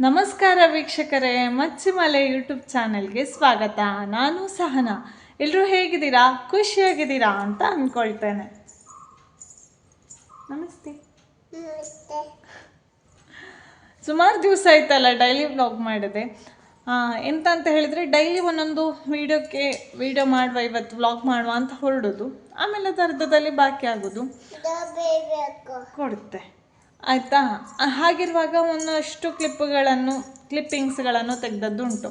ನಮಸ್ಕಾರ ವೀಕ್ಷಕರೇ, ಮಚ್ಚಿಮಲೆ ಯೂಟ್ಯೂಬ್ ಚಾನೆಲ್ಗೆ ಸ್ವಾಗತ. ನಾನು ಸಹನಾ. ಎಲ್ಲರೂ ಹೇಗಿದ್ದೀರಾ, ಖುಷಿಯಾಗಿದ್ದೀರಾ ಅಂತ ಅಂದ್ಕೊಳ್ತೇನೆ. ನಮಸ್ತೆ. ಸುಮಾರು ದಿವಸ ಆಯ್ತಲ್ಲ ಡೈಲಿ ವ್ಲಾಗ್ ಮಾಡಿದೆ. ಎಂತ ಅಂತ ಹೇಳಿದರೆ, ಡೈಲಿ ಒಂದೊಂದು ವಿಡಿಯೋ ಮಾಡುವ, ಇವತ್ತು ವ್ಲಾಗ್ ಮಾಡುವ ಅಂತ ಹೊರಡೋದು. ಆಮೇಲೆ ಅದು ಅರ್ಧದಲ್ಲಿ ಬಾಕಿ ಆಗೋದು. ಕೊಡುತ್ತೆ ಆಯಿತಾ. ಹಾಗಿರುವಾಗ ಒಂದಷ್ಟು ಕ್ಲಿಪ್ಪಿಂಗ್ಸ್ಗಳನ್ನು ತೆಗೆದದ್ದುಂಟು.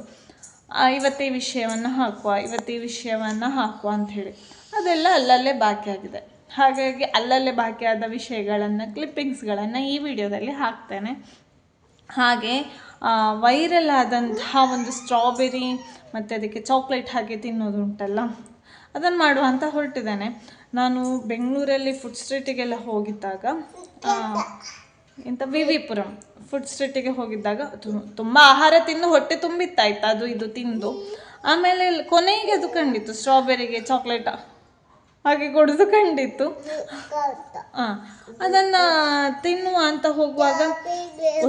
ಇವತ್ತು ಈ ವಿಷಯವನ್ನು ಹಾಕುವ ಅಂಥೇಳಿ. ಅದೆಲ್ಲ ಅಲ್ಲಲ್ಲೇ ಬಾಕಿಯಾಗಿದೆ. ಹಾಗಾಗಿ ಅಲ್ಲಲ್ಲೇ ಬಾಕಿಯಾದ ವಿಷಯಗಳನ್ನು, ಕ್ಲಿಪ್ಪಿಂಗ್ಸ್ಗಳನ್ನು ಈ ವಿಡಿಯೋದಲ್ಲಿ ಹಾಕ್ತೇನೆ. ಹಾಗೆ ವೈರಲ್ ಆದಂತಹ ಒಂದು ಸ್ಟ್ರಾಬೆರಿ ಮತ್ತು ಅದಕ್ಕೆ ಚಾಕ್ಲೇಟ್ ಹಾಕಿ ತಿನ್ನೋದುಂಟಲ್ಲ, ಅದನ್ನು ಮಾಡುವ ಅಂತ ಹೊರಟಿದ್ದೇನೆ. ನಾನು ಬೆಂಗಳೂರಲ್ಲಿ ಫುಡ್ ಸ್ಟ್ರೀಟಿಗೆಲ್ಲ ಹೋಗಿದ್ದಾಗ, ವಿವಿಪುರಂ ಫುಡ್ ಸ್ಟ್ರೀಟಿಗೆ ಹೋಗಿದ್ದಾಗ ತುಂಬ ಆಹಾರ ತಿಂದು ಹೊಟ್ಟೆ ತುಂಬಿತ್ತಾಯ್ತು, ಅದು ಇದು ತಿಂದು. ಆಮೇಲೆ ಕೊನೆಗೆ ಅದು ಕಂಡಿತ್ತು, ಸ್ಟ್ರಾಬೆರಿಗೆ ಚಾಕ್ಲೇಟ್ ಹಾಗೆ ಕೊಡೋದು ಕಂಡಿತ್ತು. ಅದನ್ನು ತಿನ್ನುವ ಅಂತ ಹೋಗುವಾಗ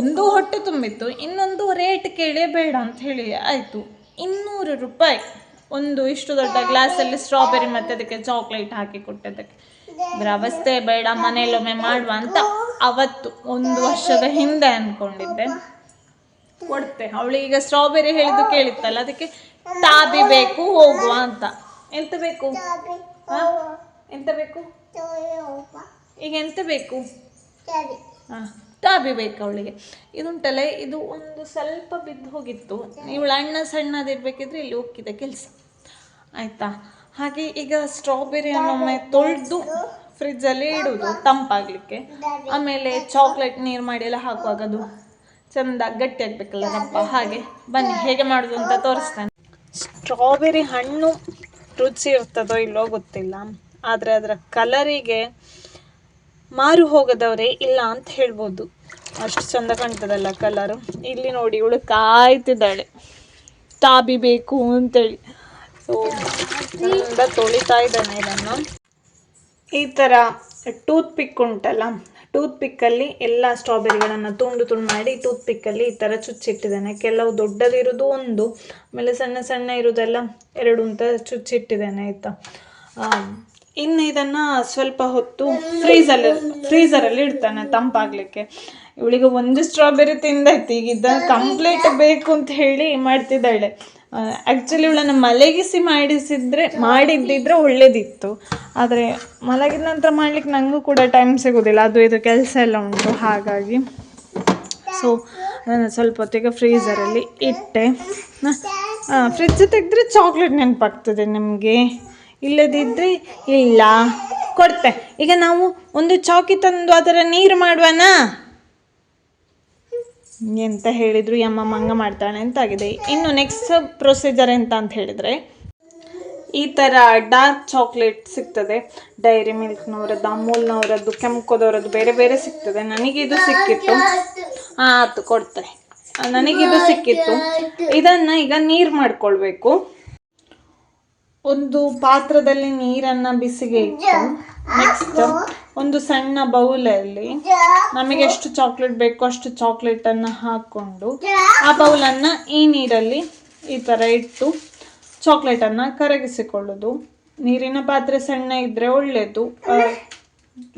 ಒಂದು ಹೊಟ್ಟೆ ತುಂಬಿತ್ತು, ಇನ್ನೊಂದು ರೇಟ್ ಕೇಳೇ ಬೇಡ ಅಂತ ಹೇಳಿ ಆಯಿತು. 200 ರೂಪಾಯಿ ಒಂದು ಇಷ್ಟು ದೊಡ್ಡ ಗ್ಲಾಸಲ್ಲಿ ಸ್ಟ್ರಾಬೆರಿ ಮತ್ತು ಅದಕ್ಕೆ ಚಾಕ್ಲೇಟ್ ಹಾಕಿ ಕೊಟ್ಟದಕ್ಕೆ. ಇದರ ಅವಸ್ಥೆ ಬೇಡ, ಮನೆಯಲ್ಲೊಮ್ಮೆ ಮಾಡುವ ಅಂತ ಅವತ್ತು 1 ವರ್ಷದ ಹಿಂದೆ ಅಂದ್ಕೊಂಡಿದ್ದೆ. ಕೊಡ್ತೆ ಅವಳೀಗ ಸ್ಟ್ರಾಬೆರಿ ಹೇಳಿದ್ದು ಕೇಳಿತ್ತಲ್ಲ, ಅದಕ್ಕೆ ಟಾಬಿ ಬೇಕು ಹೋಗುವ ಅಂತ. ಎಂತ ಬೇಕು ಈಗ ಎಂತ ಬೇಕು? ಟಾಬಿ ಬೇಕು ಅವಳಿಗೆ. ಇದುಂಟಲ್ಲ, ಇದು ಒಂದು ಸ್ವಲ್ಪ ಬಿದ್ದು ಹೋಗಿತ್ತು. ಇವಳು ಅಣ್ಣ ಸಣ್ಣದಿರ್ಬೇಕಿದ್ರೆ ಇಲ್ಲಿ ಹೋಗಿದ್ದ ಕೆಲಸ ಆಯಿತಾ. ಹಾಗೆ ಈಗ ಸ್ಟ್ರಾಬೆರಿಯನ್ನೊಮ್ಮೆ ತೊಳೆದು ಫ್ರಿಜ್ಜಲ್ಲಿ ಇಡುವುದು ತಂಪಾಗಲಿಕ್ಕೆ. ಆಮೇಲೆ ಚಾಕ್ಲೇಟ್ ನೀರು ಮಾಡಿ ಎಲ್ಲ ಹಾಕುವಾಗ ಅದು ಚೆಂದ ಗಟ್ಟಿ ಆಗಬೇಕಲ್ಲ ರಪ್ಪ. ಹಾಗೆ ಬನ್ನಿ ಹೇಗೆ ಮಾಡೋದು ಅಂತ ತೋರಿಸ್ತೇನೆ. ಸ್ಟ್ರಾಬೆರಿ ಹಣ್ಣು ರುಚಿ ಇರ್ತದೋ ಇಲ್ಲೋ ಗೊತ್ತಿಲ್ಲ, ಆದರೆ ಅದರ ಕಲರಿಗೆ ಮಾರು ಹೋಗದವರೇ ಇಲ್ಲ ಅಂತ ಹೇಳ್ಬೋದು. ಅಷ್ಟು ಚೆಂದ ಕಾಣ್ತದಲ್ಲ ಕಲರು. ಇಲ್ಲಿ ನೋಡಿ, ಇವಳು ಕಾಯ್ತಿದ್ದಾಳೆ ಟಾಬಿ ಬೇಕು ಅಂತೇಳಿ. ಸೊ ಚಂದ ತೊಳಿತಾ ಇದ್ದಾನೆ ಇದನ್ನು. ಈ ಥರ ಟೂತ್ ಪಿಕ್ ಉಂಟಲ್ಲ, ಟೂತ್ ಪಿಕ್ಕಲ್ಲಿ ಎಲ್ಲ ಸ್ಟ್ರಾಬೆರಿಗಳನ್ನು ತುಂಡು ಮಾಡಿ ಟೂತ್ ಪಿಕ್ಕಲ್ಲಿ ಈ ಥರ ಚುಚ್ಚಿಟ್ಟಿದ್ದೇನೆ. ಕೆಲವು ದೊಡ್ಡದಿರೋದು ಒಂದು, ಆಮೇಲೆ ಸಣ್ಣ ಸಣ್ಣ ಇರೋದೆಲ್ಲ 2 ಅಂತ ಚುಚ್ಚಿಟ್ಟಿದ್ದೇನೆ ಆಯಿತಾ. ಇನ್ನು ಇದನ್ನು ಸ್ವಲ್ಪ ಹೊತ್ತು ಫ್ರೀಝರಲ್ಲಿ ಇಡ್ತಾನೆ ತಂಪಾಗಲಿಕ್ಕೆ. ಇವಳಿಗೆ ಒಂದು ಸ್ಟ್ರಾಬೆರಿ ತಿಂದಾಯ್ತು, ಈಗ ಇದನ್ನು ಕಂಪ್ಲೀಟ್ ಬೇಕು ಅಂತ ಹೇಳಿ ಮಾಡ್ತಿದ್ದಾಳೆ. ಆ್ಯಕ್ಚುಲಿ ಇವಳನ್ನು ಮಾಡಿದ್ದಿದ್ರೆ ಒಳ್ಳೇದಿತ್ತು, ಆದರೆ ಮಲಗಿದ ನಂತರ ಮಾಡ್ಲಿಕ್ಕೆ ನನಗೂ ಕೂಡ ಟೈಮ್ ಸಿಗೋದಿಲ್ಲ, ಅದು ಇದು ಕೆಲಸ ಎಲ್ಲ ಉಂಟು. ಹಾಗಾಗಿ ಸೊ ನಾನು ಸ್ವಲ್ಪ ಹೊತ್ತಿಗೆ ಫ್ರೀಝರಲ್ಲಿ ಇಟ್ಟೆ. ಫ್ರಿಜ್ ತೆಗೆದ್ರೆ ಚಾಕ್ಲೇಟ್ ನೆನಪಾಗ್ತದೆ ನಿಮಗೆ, ಇಲ್ಲದಿದ್ದರೆ ಇಲ್ಲ. ಕೊಡ್ತೆ. ಈಗ ನಾವು ಒಂದು ಚಾಕಿ ತಂದು ಅದರ ನೀರು ಮಾಡುವನಾ ಎಂತ ಹೇಳಿದ್ರು ಈ ಅಮ್ಮ ಮಂಗ ಮಾಡ್ತಾಳೆ ಅಂತಾಗಿದೆ. ಇನ್ನು ನೆಕ್ಸ್ಟ್ ಪ್ರೊಸೀಜರ್ ಎಂತ ಅಂತ ಹೇಳಿದರೆ, ಈ ಥರ ಡಾರ್ಕ್ ಚಾಕ್ಲೇಟ್ ಸಿಗ್ತದೆ. ಡೈರಿ ಮಿಲ್ಕ್ನವರದ್ದು, ಅಮೂಲ್ನವರದ್ದು, ಕೆಂಪುದವರದ್ದು ಬೇರೆ ಬೇರೆ ಸಿಗ್ತದೆ. ನನಗಿದು ಸಿಕ್ಕಿತ್ತು. ಆಯ್ತು ಕೊಡ್ತೆ. ನನಗಿದು ಸಿಕ್ಕಿತ್ತು. ಇದನ್ನು ಈಗ ನೀರು ಮಾಡ್ಕೊಳ್ಬೇಕು. ಒಂದು ಪಾತ್ರದಲ್ಲಿ ನೀರನ್ನು ಬಿಸಿಗೆ ಇಟ್ಟು, ನೆಕ್ಸ್ಟ್ ಒಂದು ಸಣ್ಣ ಬೌಲಲ್ಲಿ ನಮಗೆ ಎಷ್ಟು ಚಾಕ್ಲೇಟ್ ಬೇಕೋ ಅಷ್ಟು ಚಾಕ್ಲೇಟನ್ನು ಹಾಕ್ಕೊಂಡು ಆ ಬೌಲನ್ನು ಈ ನೀರಲ್ಲಿ ಈ ಥರ ಇಟ್ಟು ಚಾಕ್ಲೇಟನ್ನು ಕರಗಿಸಿಕೊಳ್ಳೋದು. ನೀರಿನ ಪಾತ್ರೆ ಸಣ್ಣ ಇದ್ದರೆ ಒಳ್ಳೆಯದು,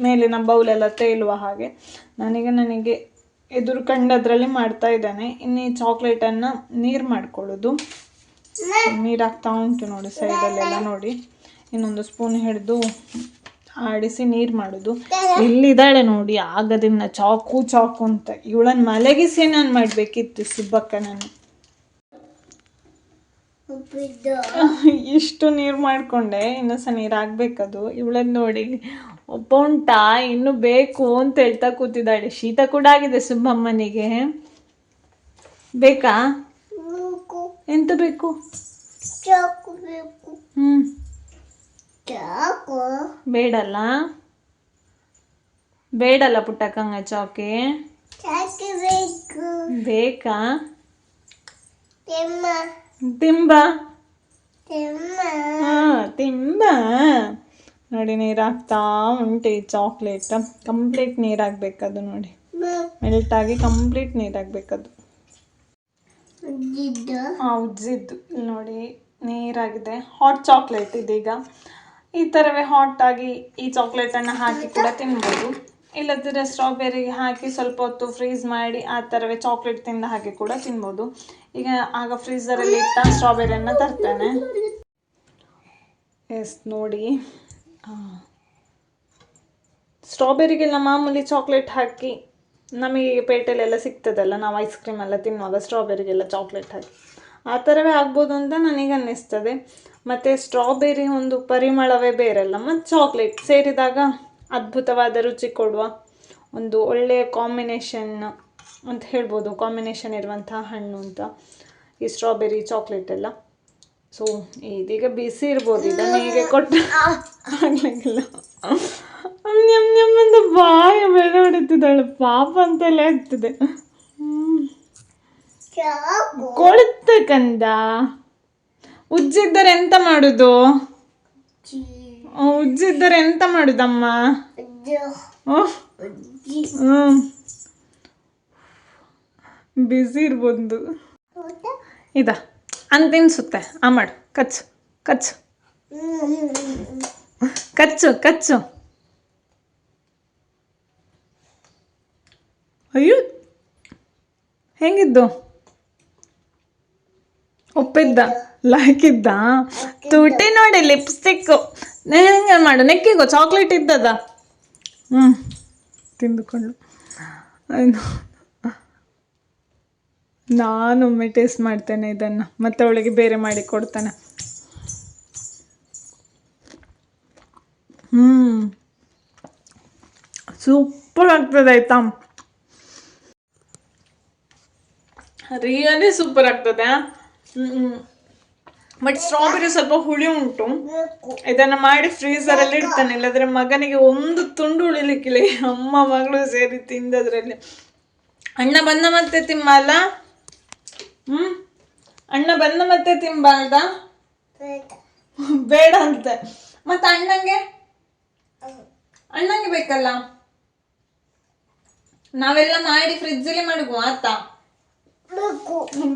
ಮೇಲಿನ ಬೌಲೆಲ್ಲ ತೇಲುವ ಹಾಗೆ. ನನಗೆ ಎದುರು ಕಂಡದ್ರಲ್ಲಿ ಮಾಡ್ತಾ ಇದ್ದಾನೆ. ಇನ್ನು ಈ ಚಾಕ್ಲೇಟನ್ನು ನೀರು ಮಾಡ್ಕೊಳ್ಳೋದು. ನೀರು ಹಾಕ್ತಾ ಉಂಟು ನೋಡಿ, ಸೈಡಲ್ಲೆಲ್ಲ ನೋಡಿ. ಇನ್ನೊಂದು ಸ್ಪೂನ್ ಹಿಡಿದು ಆಡಿಸಿ ನೀರು ಮಾಡೋದು. ಇಲ್ಲಿದ್ದಾಳೆ ನೋಡಿ ಆಗದಿಂದ ಚಾಕು ಅಂತ. ಇವಳನ್ನು ಮಲಗಿಸಿ ನಾನು ಮಾಡಬೇಕಿತ್ತು ಸುಬ್ಬಕ್ಕನನ್ನು. ಇಷ್ಟು ನೀರು ಮಾಡಿಕೊಂಡೆ, ಇನ್ನೂ ಸಹ ನೀರು ಆಗಬೇಕದು. ಇವಳನ್ನು ನೋಡಿ ಒಬ್ಬ ಉಂಟಾ ಇನ್ನು ಬೇಕು ಅಂತ ಹೇಳ್ತಾ ಕೂತಿದ್ದಾಳೆ. ಶೀತ ಕೂಡ ಆಗಿದೆ ಸುಬ್ಬಮ್ಮನಿಗೆ. ಬೇಕಾ? ಎಂತ ಬೇಕು? ಬೇಡಲ್ಲ ಪುಟ್ಟಕ್ಕಂಗ ಚಾಕಿ ಬೇಕಾ? ತಿಂಬ ನೋಡಿ, ನೀರು ಹಾಕ್ತಾ ಉಂಟು. ಈ ಚಾಕ್ಲೇಟ್ ಕಂಪ್ಲೀಟ್ ನೀರಾಗಬೇಕದು ನೋಡಿ, ಮೆಲ್ಟಾಗಿ ಕಂಪ್ಲೀಟ್ ನೀರಾಗಬೇಕದು. ಉಜ್ಜಿದ್ದು ಇಲ್ಲಿ ನೋಡಿ ನೀರಾಗಿದೆ. ಹಾಟ್ ಚಾಕ್ಲೇಟ್ ಇದೀಗ ಈ ಥರವೇ ಹಾಟ್ ಆಗಿ ಈ ಚಾಕ್ಲೇಟನ್ನು ಹಾಕಿ ಕೂಡ ತಿನ್ಬೋದು. ಇಲ್ಲದಿದ್ದರೆ ಸ್ಟ್ರಾಬೆರಿ ಹಾಕಿ ಸ್ವಲ್ಪ ಹೊತ್ತು ಫ್ರೀಸ್ ಮಾಡಿ ಆ ಥರವೇ ಚಾಕ್ಲೇಟ್ ತಿಂದ ಹಾಗೆ ಕೂಡ ತಿನ್ಬೋದು. ಈಗ ಆಗ ಫ್ರೀಝರಲ್ಲಿ ಇಟ್ಟ ಸ್ಟ್ರಾಬೆರಿಯನ್ನು ತರ್ತೇನೆ. ಎಸ್ ನೋಡಿ, ಸ್ಟ್ರಾಬೆರಿಗೆಲ್ಲ ಮಾಮೂಲಿ ಚಾಕ್ಲೇಟ್ ಹಾಕಿ ನಮಗೆ ಪೇಟೆಲೆಲ್ಲ ಸಿಗ್ತದಲ್ಲ, ನಾವು ಐಸ್ ಕ್ರೀಮ್ ಎಲ್ಲ ತಿನ್ನುವಾಗ ಸ್ಟ್ರಾಬೆರಿಗೆಲ್ಲ ಚಾಕ್ಲೇಟ್ ಹಾಕಿ ಆ ಥರವೇ ಆಗ್ಬೋದು ಅಂತ ನನಗೆ ಅನ್ನಿಸ್ತದೆ. ಮತ್ತು ಸ್ಟ್ರಾಬೆರಿ ಒಂದು ಪರಿಮಳವೇ ಬೇರೆಲ್ಲ, ಮತ್ತು ಚಾಕ್ಲೇಟ್ ಸೇರಿದಾಗ ಅದ್ಭುತವಾದ ರುಚಿ ಕೊಡುವ ಒಂದು ಒಳ್ಳೆಯ ಕಾಂಬಿನೇಷನ್ ಅಂತ ಹೇಳ್ಬೋದು. ಕಾಂಬಿನೇಷನ್ ಇರುವಂತಹ ಹಣ್ಣು ಅಂತ ಈ ಸ್ಟ್ರಾಬೆರಿ ಚಾಕ್ಲೇಟ್ ಎಲ್ಲ. ಸೊ ಇದೀಗ ಬಿಸಿ ಇರ್ಬೋದು, ಇದನ್ನು ಹೀಗೆ ಕೊಟ್ಟು ಆಗ್ಲಿಕ್ಕಿಲ್ಲ. ಅಂತ ಬಾಯ ಬೆಳೆ ಹೊಡಿತಿದ್ದಾಳೆ ಪಾಪ ಅಂತೆಲ್ಲ ಆಗ್ತದೆ. ಕೊಡುತ್ತೆ ಕಂದ. ಉಜ್ಜಿದ್ದರೆ ಎಂತ ಮಾಡುದು? ಉಜ್ಜಿದ್ದರೆ ಎಂತ ಮಾಡುದಮ್ಮ? ಬಿಸಿ ಇರ್ಬೋದು. ಇದ ಅಂತಿನ್ಸುತ್ತೆ. ಮಾಡು, ಕಚ್ಚು ಕಚ್ಚು ಕಚ್ಚು ಕಚ್ಚು. ಅಯ್ಯೋ ಹೆಂಗಿದ್ದು? ಒಪ್ಪಿದ್ದ ಲಾಕಿದ್ದ ತುಟಿ ನೋಡಿ, ಲಿಪ್ಸ್ಟಿಕ್ಕು. ಹೆಂಗೆ ಮಾಡು, ನೆಕ್ಕಿಗೋ ಚಾಕ್ಲೇಟ್ ಇದ್ದದ. ತಿಂದುಕೊಂಡು ನಾನೊಮ್ಮೆ ಟೇಸ್ಟ್ ಮಾಡ್ತೇನೆ ಇದನ್ನು, ಮತ್ತೆ ಅವಳಿಗೆ ಬೇರೆ ಮಾಡಿ ಕೊಡ್ತೇನೆ. ಸೂಪರ್ ಆಗ್ತದೆ ಆಯ್ತಾ, ರಿಯಲಿ ಸೂಪರ್ ಆಗ್ತದೆ. ಬಟ್ ಸ್ಟ್ರಾಬೆರಿ ಸ್ವಲ್ಪ ಹುಳಿ ಉಂಟು. ಇದನ್ನು ಮಾಡಿ ಫ್ರೀಸರಲ್ಲಿ ಇಡ್ತಾನೆ, ಇಲ್ಲದ್ರೆ ಮಗನಿಗೆ ಒಂದು ತುಂಡು ಉಳಿಲಿಕ್ಕಿಲ್ಲ. ಅಮ್ಮ ಮಗಳು ಸೇರಿ ತಿಂದದ್ರಲ್ಲಿ. ಅಣ್ಣ ಬಂದ ಮತ್ತೆ ತಿಂಬಲ್ಲ? ಅಣ್ಣ ಬಂದ ಮತ್ತೆ ತಿಂಬಾರ್ದ? ಬೇಡ ಅಂತೆ. ಮತ್ತೆ ಅಣ್ಣಂಗೆ ಬೇಕಲ್ಲ. ನಾವೆಲ್ಲ ಮಾಡಿ ಫ್ರಿಜ್ಜಲ್ಲಿ ಮಡಗುವ ಆತ.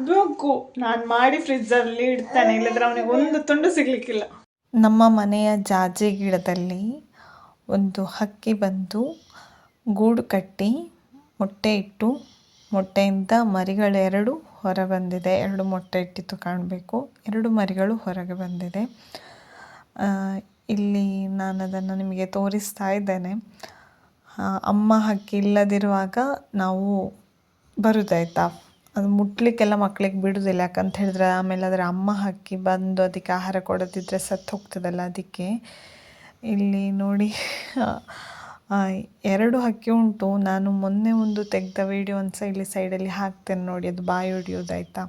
ಬೇಕು, ನಾನು ಮಾಡಿ ಫ್ರಿಜ್ಜಲ್ಲಿ ಇಡ್ತಾನೆ, ಇಲ್ಲದ್ರೆ ಅವನಿಗೆ ಒಂದು ತುಂಡು ಸಿಗ್ಲಿಕ್ಕಿಲ್ಲ. ನಮ್ಮ ಮನೆಯ ಜಾಜಿ ಗಿಡದಲ್ಲಿ ಒಂದು ಹಕ್ಕಿ ಬಂದು ಗೂಡು ಕಟ್ಟಿ ಮೊಟ್ಟೆ ಇಟ್ಟು, ಮೊಟ್ಟೆಯಿಂದ ಮರಿಗಳೆರಡು ಹೊರ ಬಂದಿದೆ. 2 ಮೊಟ್ಟೆ ಇಟ್ಟಿತ್ತು ಕಾಣಬೇಕು, 2 ಮರಿಗಳು ಹೊರಗೆ ಬಂದಿದೆ. ಇಲ್ಲಿ ನಾನು ಅದನ್ನು ನಿಮಗೆ ತೋರಿಸ್ತಾ ಇದ್ದೇನೆ. ಅಮ್ಮ ಹಕ್ಕಿ ಇಲ್ಲದಿರುವಾಗ ನಾವು ಬರುದಾಯ್ತಾ, ಅದು ಮುಟ್ಲಿಕ್ಕೆಲ್ಲ ಮಕ್ಕಳಿಗೆ ಬಿಡುವುದಿಲ್ಲ. ಯಾಕಂತ ಹೇಳಿದ್ರೆ ಆಮೇಲೆ ಅದರ ಅಮ್ಮ ಹಕ್ಕಿ ಬಂದು ಅದಕ್ಕೆ ಆಹಾರ ಕೊಡದಿದ್ದರೆ ಸತ್ತು ಹೋಗ್ತದಲ್ಲ, ಅದಕ್ಕೆ. ಇಲ್ಲಿ ನೋಡಿ 2 ಹಕ್ಕಿ ಉಂಟು. ನಾನು ಮೊನ್ನೆ ಒಂದು ತೆಗೆದ ವಿಡಿಯೋ ಇಲ್ಲಿ ಸೈಡಲ್ಲಿ ಹಾಕ್ತೇನೆ ನೋಡಿ, ಅದು ಬಾಯಿ ಹೊಡಿಯೋದಾಯ್ತಾ.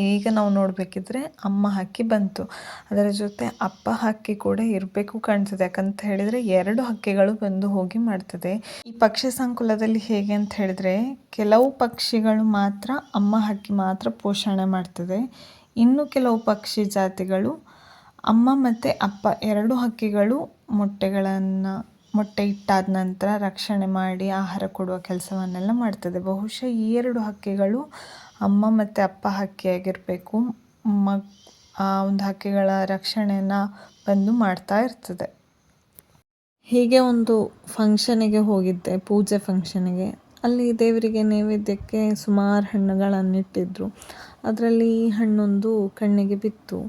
ಈಗ ನಾವು ನೋಡಬೇಕಿದ್ರೆ ಅಮ್ಮ ಹಕ್ಕಿ ಬಂತು, ಅದರ ಜೊತೆ ಅಪ್ಪ ಹಕ್ಕಿ ಕೂಡ ಇರಬೇಕು ಕಾಣ್ತದೆ. ಯಾಕಂತ ಹೇಳಿದರೆ 2 ಹಕ್ಕಿಗಳು ಬಂದು ಹೋಗಿ ಮಾಡ್ತದೆ. ಈ ಪಕ್ಷಿ ಸಂಕುಲದಲ್ಲಿ ಹೇಗೆ ಅಂತ ಹೇಳಿದರೆ, ಕೆಲವು ಪಕ್ಷಿಗಳು ಮಾತ್ರ ಅಮ್ಮ ಹಕ್ಕಿ ಮಾತ್ರ ಪೋಷಣೆ ಮಾಡ್ತದೆ. ಇನ್ನು ಕೆಲವು ಪಕ್ಷಿ ಜಾತಿಗಳು ಅಮ್ಮ ಮತ್ತು ಅಪ್ಪ 2 ಹಕ್ಕಿಗಳು ಮೊಟ್ಟೆ ಇಟ್ಟಾದ ನಂತರ ರಕ್ಷಣೆ ಮಾಡಿ ಆಹಾರ ಕೊಡುವ ಕೆಲಸವನ್ನೆಲ್ಲ ಮಾಡ್ತದೆ. ಬಹುಶಃ ಈ 2 ಹಕ್ಕಿಗಳು ಅಮ್ಮ ಮತ್ತು ಅಪ್ಪ ಹಕ್ಕಿಯಾಗಿರಬೇಕು. ಆ ಒಂದು ಹಕ್ಕಿಗಳ ರಕ್ಷಣೆಯನ್ನು ಬಂದು ಮಾಡ್ತಾ ಇರ್ತದೆ. ಹೀಗೆ ಒಂದು ಫಂಕ್ಷನಿಗೆ ಹೋಗಿದ್ದೆ, ಪೂಜೆ ಫಂಕ್ಷನಿಗೆ. ಅಲ್ಲಿ ದೇವರಿಗೆ ನೈವೇದ್ಯಕ್ಕೆ ಸುಮಾರು ಹಣ್ಣುಗಳನ್ನಿಟ್ಟಿದ್ರು. ಅದರಲ್ಲಿ ಈ ಹಣ್ಣೊಂದು ಕಣ್ಣಿಗೆ ಬಿತ್ತು.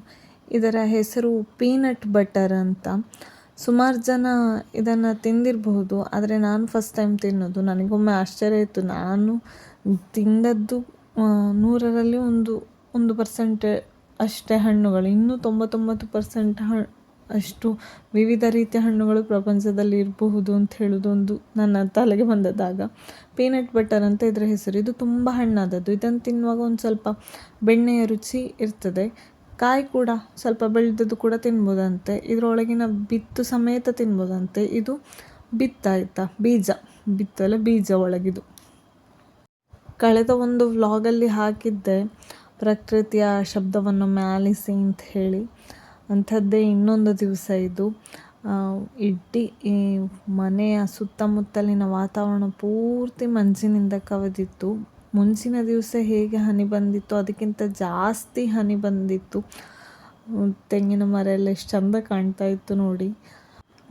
ಇದರ ಹೆಸರು ಪೀನಟ್ ಬಟರ್ ಅಂತ. ಸುಮಾರು ಜನ ಇದನ್ನು ತಿಂದಿರಬಹುದು, ಆದರೆ ನಾನು ಫಸ್ಟ್ ಟೈಮ್ ತಿನ್ನೋದು. ನನಗೊಮ್ಮೆ ಆಶ್ಚರ್ಯ ಇತ್ತು. ನಾನು ತಿಂದದ್ದು 100ರಲ್ಲಿ 1% ಅಷ್ಟೇ ಹಣ್ಣುಗಳು. ಇನ್ನೂ 99% ಅಷ್ಟು ವಿವಿಧ ರೀತಿಯ ಹಣ್ಣುಗಳು ಪ್ರಪಂಚದಲ್ಲಿ ಇರಬಹುದು ಅಂತ ಹೇಳೋದೊಂದು ನನ್ನ ತಲೆಗೆ ಬಂದದಾಗ. ಪೀನಟ್ ಬಟರ್ ಅಂತ ಇದರ ಹೆಸರು. ಇದು ತುಂಬ ಹಣ್ಣಾದದ್ದು. ಇದನ್ನು ತಿನ್ನುವಾಗ ಒಂದು ಸ್ವಲ್ಪ ಬೆಣ್ಣೆಯ ರುಚಿ ಇರ್ತದೆ. ಕಾಯಿ ಕೂಡ ಸ್ವಲ್ಪ ಬೆಳೆದದ್ದು ಕೂಡ ತಿನ್ಬೋದಂತೆ. ಇದರೊಳಗಿನ ಬಿತ್ತು ಸಮೇತ ತಿನ್ಬೋದಂತೆ. ಇದು ಬಿತ್ತಾಯ್ತಾ, ಬೀಜ ಒಳಗಿದು. ಕಳೆದ ಒಂದು ವ್ಲಾಗಲ್ಲಿ ಹಾಕಿದ್ದೆ, ಪ್ರಕೃತಿಯ ಶಬ್ದವನ್ನು ಆಲಿಸಿ ಅಂತ ಹೇಳಿ. ಅಂಥದ್ದೇ ಇನ್ನೊಂದು ದಿವಸ ಇದು. ಇಡೀ ಈ ಮನೆಯ ಸುತ್ತಮುತ್ತಲಿನ ವಾತಾವರಣ ಪೂರ್ತಿ ಮಂಜಿನಿಂದ ಕವಿದಿತ್ತು. ಮುಂಚಿನ ದಿವಸ ಹೇಗೆ ಹನಿ ಬಂದಿತ್ತು ಅದಕ್ಕಿಂತ ಜಾಸ್ತಿ ಹನಿ ಬಂದಿತ್ತು. ತೆಂಗಿನ ಮರ ಎಲ್ಲ ಎಷ್ಟು ಚಂದ ಕಾಣ್ತಾ ಇತ್ತು ನೋಡಿ.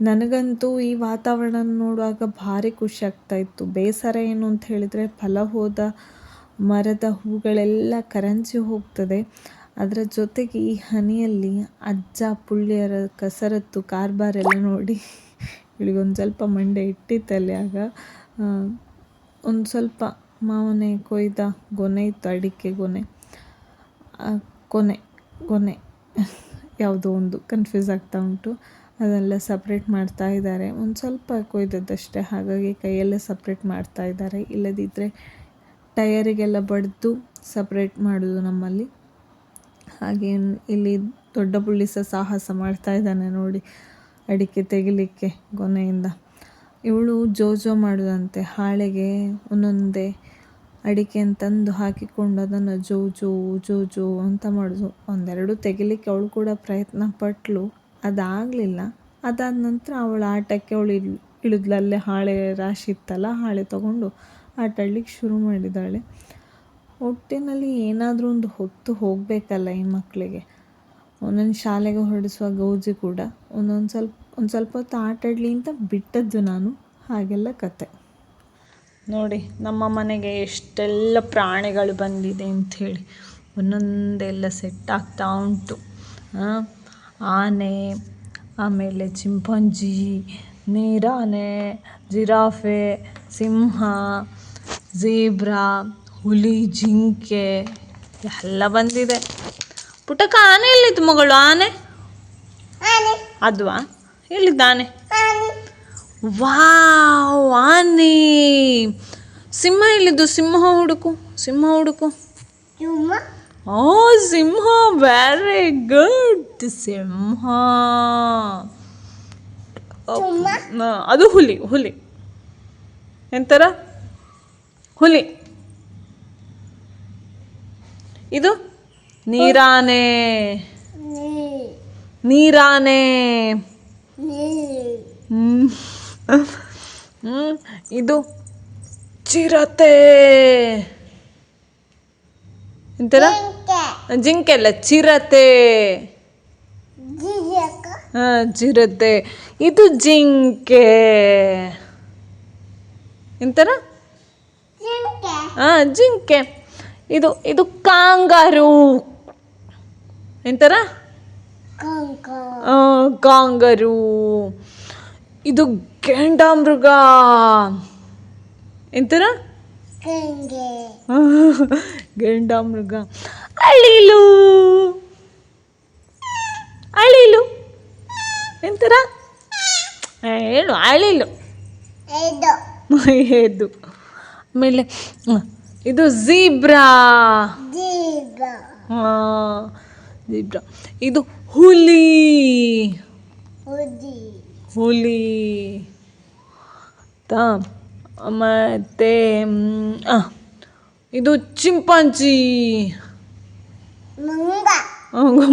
ನನಗಂತೂ ಈ ವಾತಾವರಣ ನೋಡುವಾಗ ಭಾರಿ ಖುಷಿ ಆಗ್ತಾ ಇತ್ತು. ಬೇಸರ ಏನು ಅಂತ ಹೇಳಿದರೆ ಫಲ ಹೋದ ಮರದ ಹೂಗಳೆಲ್ಲ ಕರಂಚಿ ಹೋಗ್ತದೆ. ಅದರ ಜೊತೆಗೆ ಈ ಹನಿಯಲ್ಲಿ ಅಜ್ಜ ಪುಳ್ಳಿಯರ ಕಸರತ್ತು ಕಾರ್ಬಾರೆಲ್ಲ ನೋಡಿ ಇಳಿಗೊಂದು ಸ್ವಲ್ಪ ಮಂಡೆ ಇಟ್ಟಿತ್ತಲ್ಲಿ. ಆಗ ಒಂದು ಸ್ವಲ್ಪ ಮಾವನೆ ಕೊಯ್ದ ಗೊನೆ ಇತ್ತು, ಅಡಿಕೆ ಗೊನೆ ಯಾವುದೋ ಒಂದು ಕನ್ಫ್ಯೂಸ್ ಆಗ್ತಾ ಉಂಟು. ಅದೆಲ್ಲ ಸಪ್ರೇಟ್ ಮಾಡ್ತಾ ಇದ್ದಾರೆ. ಒಂದು ಸ್ವಲ್ಪ ಕೊಯ್ದದ್ದಷ್ಟೇ, ಹಾಗಾಗಿ ಕೈಯಲ್ಲೇ ಸಪ್ರೇಟ್ ಮಾಡ್ತಾ ಇದ್ದಾರೆ. ಇಲ್ಲದಿದ್ದರೆ ಟಯರಿಗೆಲ್ಲ ಬಡಿದು ಸಪ್ರೇಟ್ ಮಾಡೋದು ನಮ್ಮಲ್ಲಿ. ಹಾಗೆ ಇಲ್ಲಿ ದೊಡ್ಡ ಪುಳ್ಳಿ ಸಹ ಸಾಹಸ ಮಾಡ್ತಾ ಇದ್ದಾನೆ ನೋಡಿ ಅಡಿಕೆ ತೆಗಿಲಿಕ್ಕೆ ಗೊನೆಯಿಂದ. ಇವಳು ಜೋಜೋ ಮಾಡೋದಂತೆ, ಹಾಳೆಗೆ ಒಂದೊಂದೇ ಅಡಿಕೆ ಅಂತಂದು ಹಾಕಿಕೊಂಡು ಅದನ್ನು ಜೋ ಅಂತ ಮಾಡೋದು. ಒಂದೆರಡು ತೆಗಿಲಿಕ್ಕೆ ಅವಳು ಕೂಡ ಪ್ರಯತ್ನ ಪಟ್ಟಳು, ಅದಾಗಲಿಲ್ಲ. ಅದಾದ ನಂತರ ಅವಳ ಆಟಕ್ಕೆ ಅವಳು ಇಳಿದ್ಲಲ್ಲೇ ಹಾಳೆ ರಾಶಿ ಇತ್ತಲ್ಲ, ಹಾಳೆ ತೊಗೊಂಡು ಆಟ ಆಡ್ಲಿಕ್ಕೆ ಶುರು ಮಾಡಿದ್ದಾಳೆ. ಒಟ್ಟಿನಲ್ಲಿ ಏನಾದರೂ ಒಂದು ಹೊತ್ತು ಹೋಗಬೇಕಲ್ಲ ಈ ಮಕ್ಕಳಿಗೆ. ಒಂದೊಂದು ಶಾಲೆಗೆ ಹೊರಡಿಸುವ ಗೌಜಿ ಕೂಡ ಒಂದು ಸ್ವಲ್ಪ ಹೊತ್ತು ಆಟ ಆಡಲಿ ಅಂತ ಬಿಟ್ಟದ್ದು ನಾನು. ಹಾಗೆಲ್ಲ ಕತೆ ನೋಡಿ. ನಮ್ಮ ಮನೆಗೆ ಎಷ್ಟೆಲ್ಲ ಪ್ರಾಣಿಗಳು ಬಂದಿದೆ ಅಂಥೇಳಿ ಒಂದೊಂದೆಲ್ಲ ಸೆಟ್ ಆಗ್ತಾ ಉಂಟು. ಆನೆ, ಆಮೇಲೆ ಚಿಂಪಾಂಜಿ, ನೀರಾನೆ, ಜಿರಾಫೆ, ಸಿಂಹ, ಝೀಬ್ರಾ, ಹುಲಿ, ಜಿಂಕೆ ಎಲ್ಲ ಬಂದಿದೆ. ಪುಟಕ ಆನೆ ಎಲ್ಲಿದ್ದು ಮಗಳು? ಆನೆ ಅದ್ವಾ? ಎಲ್ಲಿದ್ದಾನೆ? ವಾವ್, ಆನೆ. ಸಿಂಹ ಎಲ್ಲಿದ್ದು? ಸಿಂಹ ಹುಡುಕು. ಓ, ಸಿಂಹ, ವೆರಿ ಗುಡ್. ಸಿಂಹ ಅದು ಹುಲಿ ಎಂತರ? ಹುಲಿ. ಇದು ನೀರಾನೆ. ಇದು ಚಿರತೆ. ಎಂತರ? ಜಿಂಕೆ ಅಲ್ಲ, ಚಿರತೆ. ಚಿರತೆ. ಇದು ಜಿಂಕೆ. ಎಂತರ? ಜಿಂಕೆ. ಇದು ಕಾಂಗಾರು. ಎಂತರ? ಕಾಂಗರು. ಇದು ಗೆಂಡಾಮೃಗ. ಎಂತರ? ಗೆಂಡಾಮೃಗ. ಅಳಿಲು. ಎಂತರ? ಹೇಳು. ಅಳಿಲು. ಇದು ಆಮೇಲೆ ಇದು ಝೀಬ್ರಾ. ಇದು ಹುಲಿ. ಮತ್ತೆ ಇದು ಚಿಂಪಾಂಜಿ.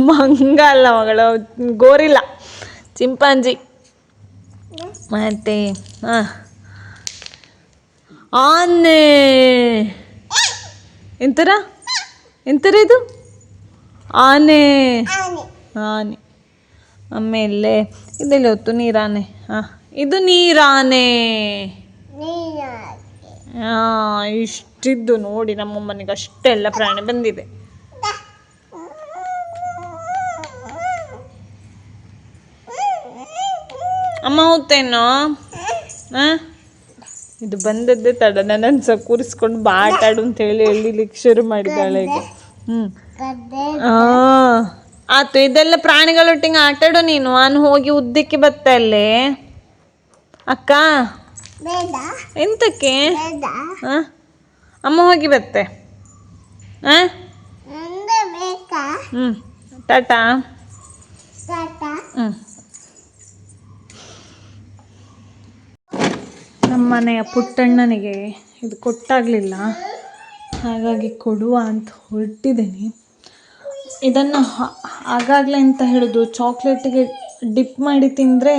ಮಂಗ ಅಲ್ಲ ಮಗಳು, ಗೋರಿಲ್ಲ, ಚಿಂಪಾಂಜಿ. ಮತ್ತೆ ಆನೆ. ಎಂತರ ಇದು? ಆನೆ. ಆಮೇಲೆ ಇದೆಲ್ಲ ಹೊತ್ತು ನೀರಾನೆ. ಇದು ನೀರಾನೆ. ಇಷ್ಟಿದ್ದು ನೋಡಿ ನಮ್ಮ ಮನೆಗೆ ಅಷ್ಟೆಲ್ಲ ಪ್ರಾಣಿ ಬಂದಿದೆ. ಅಮ್ಮ ಹೋಗ್ತೇನೋ? ಇದು ಬಂದದ್ದೇ ತಡ. ನನ್ನನ್ನು ಸಹ ಕೂರಿಸ್ಕೊಂಡು ಬಾ ಆಟ ಆಡು ಅಂತ ಹೇಳಿ ಎಳಿಲಿಕ್ಕೆ ಶುರು ಮಾಡಿದ್ದಾಳೆ ಈಗ. ಆತು, ಇದೆಲ್ಲ ಪ್ರಾಣಿಗಳೊಟ್ಟಿಗೆ ಆಟಾಡು ನೀನು. ನಾನು ಹೋಗಿ ಉದ್ದಕ್ಕೆ ಬತ್ತಲ್ಲೇ ಅಕ್ಕ. ಎಂತಕ್ಕೆ? ಅಮ್ಮ ಹೋಗಿ ಬತ್ತೆ. ಟಾಟಾ. ನಮ್ಮನೆಯ ಪುಟ್ಟಣ್ಣನಿಗೆ ಇದು ಕೊಟ್ಟಾಗಲಿಲ್ಲ, ಹಾಗಾಗಿ ಕೊಡುವ ಅಂತ ಹೊರಟಿದ್ದೇನೆ. ಇದನ್ನು ಆಗಾಗಲೇ ಅಂತ ಹೇಳೋದು, ಚಾಕ್ಲೇಟಿಗೆ ಡಿಪ್ ಮಾಡಿ ತಿಂದರೆ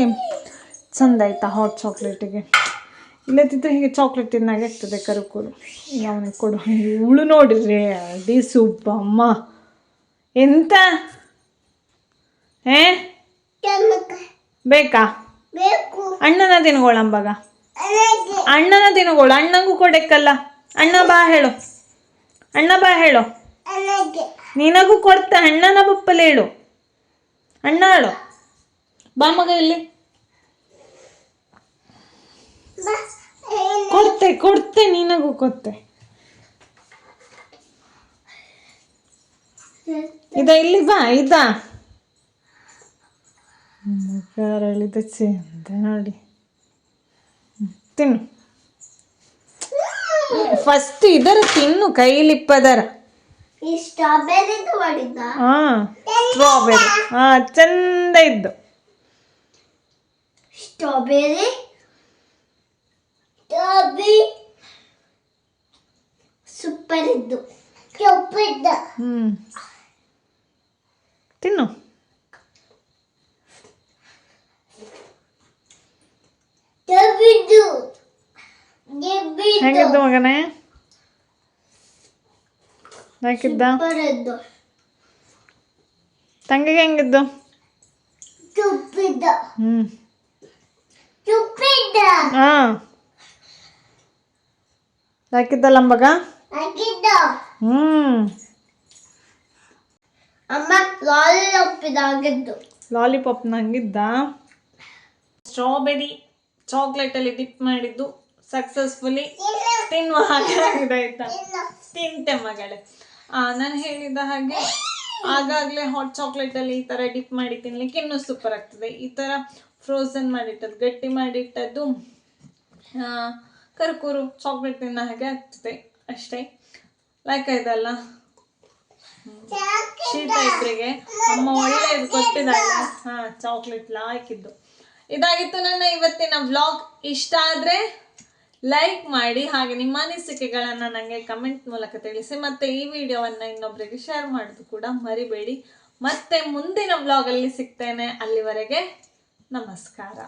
ಚೆಂದ ಆಯಿತಾ, ಹಾಟ್ ಚಾಕ್ಲೇಟಿಗೆ. ಇಲ್ಲದಿದ್ದರೆ ಹೀಗೆ ಚಾಕ್ಲೇಟ್ ತಿನ್ನಾಗೆ ಆಗ್ತದೆ ಕರುಕುರು. ಈಗ ಅವನಿಗೆ ಕೊಡು. ಇವಳು ನೋಡಿದ್ರೆ ಅಡಿ ಸುಬ್ಬಮ್ಮ ಎಂತ ಬೇಕಾ? ಅಣ್ಣನ ತಿನ್ಗೋಳಂಬಾಗ, ಅಣ್ಣನ ತಿನ್ಗೋಳು. ಅಣ್ಣಂಗೂ ಕೊಡಕ್ಕಲ್ಲ. ಅಣ್ಣ ಬಾ ಹೇಳು, ಅಣ್ಣ ಬಾ ಹೇಳು. ನಿನಗೂ ಕೊಡ್ತೆ, ಅಣ್ಣನ ಬಪ್ಪಲೆ ಹೇಳು. ಅಣ್ಣ ಹೇಳು ಬಾ ಮಗ. ಇಲ್ಲಿ ಕೊಡ್ತೆ ನಿನಗೂ ಕೊಡ್ತೆ. ಇಲ್ಲಿ ಬಾ. ಕರಳಿದ ಚಂದ ನೋಡಿ. ತಿನ್ನು ಫಸ್ಟ್. ಇದರ ತಿನ್ನು, ಕೈಲಿಪ್ಪದರ. ಸ್ಟ್ರಾಬೆರಿ ಚಂದ ಇದ್ದು ಸ್ಟ್ರಾಬೆರಿ ಸೂಪರ್ ಇದ್ದು. ತಿನ್ನು. ಹೆಂಗಿದ್ದು ಮಗನೇ? ಹಾಕಿದ್ದ ತಂಗಿಗೆ ಹೆಂಗಿದ್ದು? ಹಾಕಿದ್ದಲ್ಲ ಮಗ. ಅಮ್ಮ ಲಾಲಿಪಾಪ್ ನಂಗಿದ್ದ. ಸ್ಟ್ರಾಬೆರಿ ಚಾಕ್ಲೇಟಲ್ಲಿ ಡಿಪ್ ಮಾಡಿದ್ದು ಸಕ್ಸಸ್ಫುಲಿ ತಿನ್ನುವ ಹಾಗೆ ಆಗಿದೆ ಆಯ್ತಾ. ತಿಂತೆ ಮಗಳೇ. ನಾನು ಹೇಳಿದ ಹಾಗೆ ಆಗಾಗಲೇ ಹಾಟ್ ಚಾಕ್ಲೇಟಲ್ಲಿ ಈ ಥರ ಡಿಪ್ ಮಾಡಿ ತಿನ್ಲಿಕ್ಕೆ ಇನ್ನೂ ಸೂಪರ್ ಆಗ್ತದೆ. ಈ ಥರ ಫ್ರೋಝನ್ ಮಾಡಿಟ್ಟದ್ದು, ಗಟ್ಟಿ ಮಾಡಿಟ್ಟದ್ದು ಕರ್ಕೂರು ಚಾಕ್ಲೇಟ್ ತಿನ್ನೋ ಹಾಗೆ ಆಗ್ತದೆ ಅಷ್ಟೇ. ಲೈಕ್ ಇದಲ್ಲ ಶೀತ ಇಬ್ಬರಿಗೆ ಅಮ್ಮ ಒಳ್ಳೆಯದು ಕೊಟ್ಟಿದ್ದಾಳೆ. ಚಾಕ್ಲೇಟ್ ಲಾಯ್ಕಿದ್ದು. ಇದಾಗಿತ್ತು ನನ್ನ ಇವತ್ತಿನ ವ್ಲಾಗ್. ಇಷ್ಟ ಆದರೆ ಲೈಕ್ ಮಾಡಿ, ಹಾಗೆ ನಿಮ್ಮ ಅನಿಸಿಕೆಗಳನ್ನು ನನಗೆ ಕಮೆಂಟ್ ಮೂಲಕ ತಿಳಿಸಿ. ಮತ್ತು ಈ ವಿಡಿಯೋವನ್ನು ಇನ್ನೊಬ್ಬರಿಗೆ ಶೇರ್ ಮಾಡೋದು ಕೂಡ ಮರಿಬೇಡಿ. ಮತ್ತೆ ಮುಂದಿನ ವ್ಲಾಗಲ್ಲಿ ಸಿಗ್ತೇನೆ. ಅಲ್ಲಿವರೆಗೆ ನಮಸ್ಕಾರ.